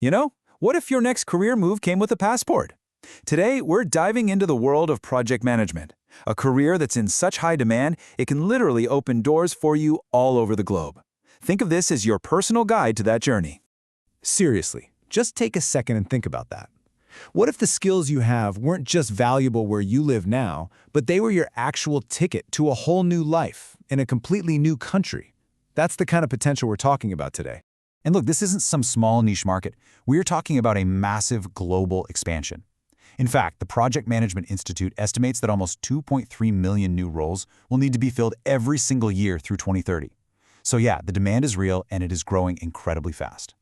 You know, what if your next career move came with a passport? Today, we're diving into the world of project management, a career that's in such high demand it can literally open doors for you all over the globe. Think of this as your personal guide to that journey. Seriously, just take a second and think about that. What if the skills you have weren't just valuable where you live now, but they were your actual ticket to a whole new life in a completely new country? That's the kind of potential we're talking about today. And look, this isn't some small niche market. We're talking about a massive global expansion. In fact, the Project Management Institute estimates that almost 2.3 million new roles will need to be filled every single year through 2030. So yeah, the demand is real and it is growing incredibly fast.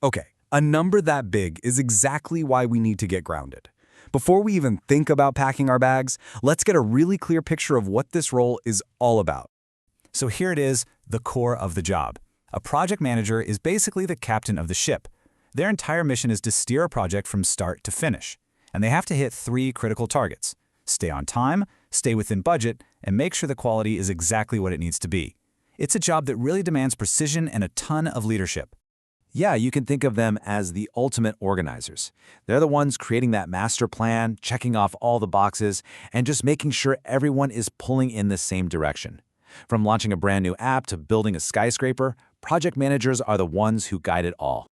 Okay, a number that big is exactly why we need to get grounded. Before we even think about packing our bags, let's get a really clear picture of what this role is all about. So here it is, the core of the job. A project manager is basically the captain of the ship. Their entire mission is to steer a project from start to finish. And they have to hit 3 critical targets: stay on time, stay within budget, and make sure the quality is exactly what it needs to be. It's a job that really demands precision and a ton of leadership. Yeah, you can think of them as the ultimate organizers. They're the ones creating that master plan, checking off all the boxes, and just making sure everyone is pulling in the same direction. From launching a brand new app to building a skyscraper, project managers are the ones who guide it all.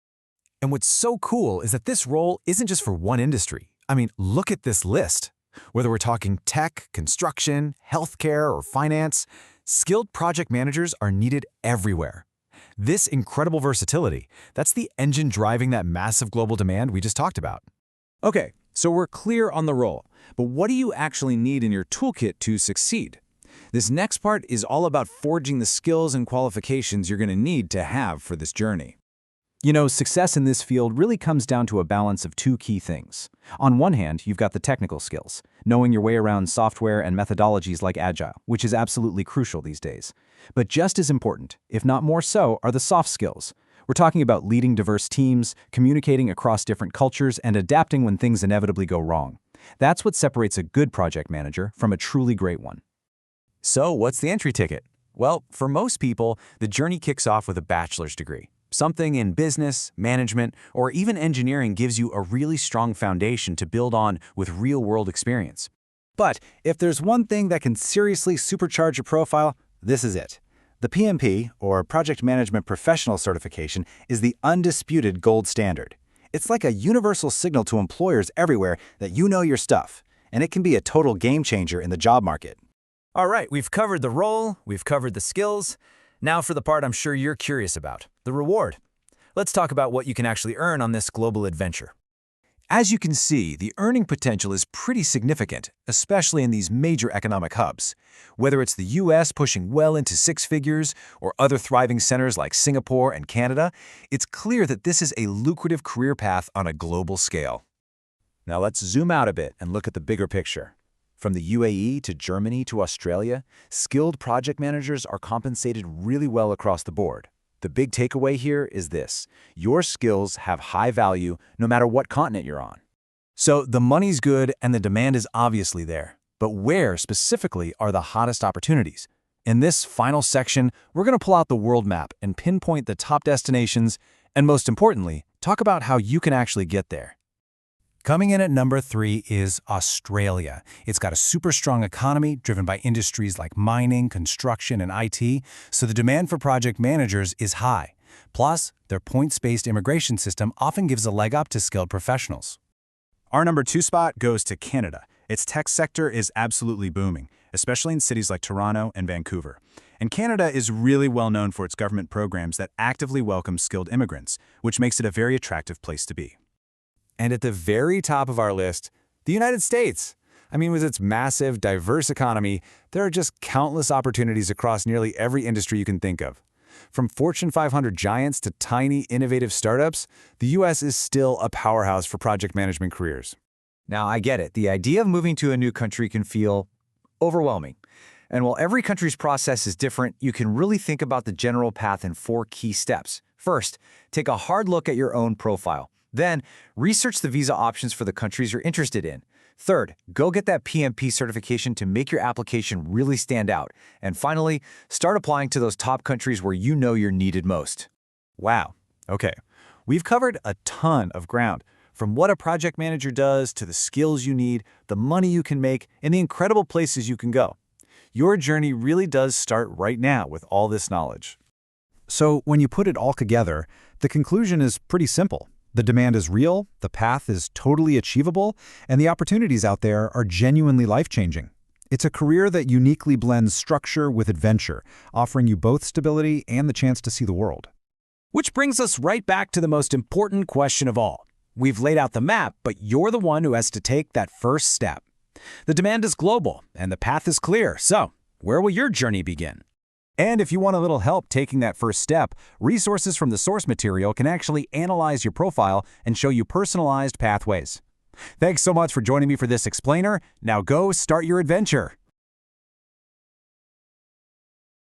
And what's so cool is that this role isn't just for one industry. I mean, look at this list. Whether we're talking tech, construction, healthcare, or finance, skilled project managers are needed everywhere. This incredible versatility, that's the engine driving that massive global demand we just talked about. Okay, so we're clear on the role, but what do you actually need in your toolkit to succeed? This next part is all about forging the skills and qualifications you're going to need to have for this journey. You know, success in this field really comes down to a balance of 2 key things. On one hand, you've got the technical skills, knowing your way around software and methodologies like Agile, which is absolutely crucial these days. But just as important, if not more so, are the soft skills. We're talking about leading diverse teams, communicating across different cultures, and adapting when things inevitably go wrong. That's what separates a good project manager from a truly great one. So what's the entry ticket? Well, for most people, the journey kicks off with a bachelor's degree. Something in business, management, or even engineering gives you a really strong foundation to build on with real-world experience. But if there's one thing that can seriously supercharge your profile, this is it. The PMP, or Project Management Professional Certification, is the undisputed gold standard. It's like a universal signal to employers everywhere that you know your stuff, and it can be a total game changer in the job market. All right, we've covered the role, we've covered the skills. Now for the part I'm sure you're curious about, the reward. Let's talk about what you can actually earn on this global adventure. As you can see, the earning potential is pretty significant, especially in these major economic hubs. Whether it's the US pushing well into 6 figures or other thriving centers like Singapore and Canada, it's clear that this is a lucrative career path on a global scale. Now let's zoom out a bit and look at the bigger picture. From the UAE to Germany to Australia, skilled project managers are compensated really well across the board. The big takeaway here is this: your skills have high value no matter what continent you're on. So the money's good and the demand is obviously there. But where specifically are the hottest opportunities? In this final section, we're going to pull out the world map and pinpoint the top destinations, and most importantly, talk about how you can actually get there. Coming in at number 3 is Australia. It's got a super strong economy driven by industries like mining, construction, and IT, so the demand for project managers is high. Plus, their points-based immigration system often gives a leg up to skilled professionals. Our number 2 spot goes to Canada. Its tech sector is absolutely booming, especially in cities like Toronto and Vancouver. And Canada is really well known for its government programs that actively welcome skilled immigrants, which makes it a very attractive place to be. And at the very top of our list, the United States. I mean, with its massive, diverse economy, there are just countless opportunities across nearly every industry you can think of. From Fortune 500 giants to tiny, innovative startups, the US is still a powerhouse for project management careers. Now, I get it. The idea of moving to a new country can feel overwhelming. And while every country's process is different, you can really think about the general path in 4 key steps. First, take a hard look at your own profile. Then, research the visa options for the countries you're interested in. Third, go get that PMP certification to make your application really stand out. And finally, start applying to those top countries where you know you're needed most. Wow. Okay. We've covered a ton of ground, from what a project manager does to the skills you need, the money you can make, and the incredible places you can go. Your journey really does start right now with all this knowledge. So when you put it all together, the conclusion is pretty simple. The demand is real, the path is totally achievable, and the opportunities out there are genuinely life-changing. It's a career that uniquely blends structure with adventure, offering you both stability and the chance to see the world. Which brings us right back to the most important question of all. We've laid out the map, but you're the one who has to take that first step. The demand is global, and the path is clear, so where will your journey begin? And if you want a little help taking that first step, resources from the source material can actually analyze your profile and show you personalized pathways. Thanks so much for joining me for this explainer. Now go start your adventure.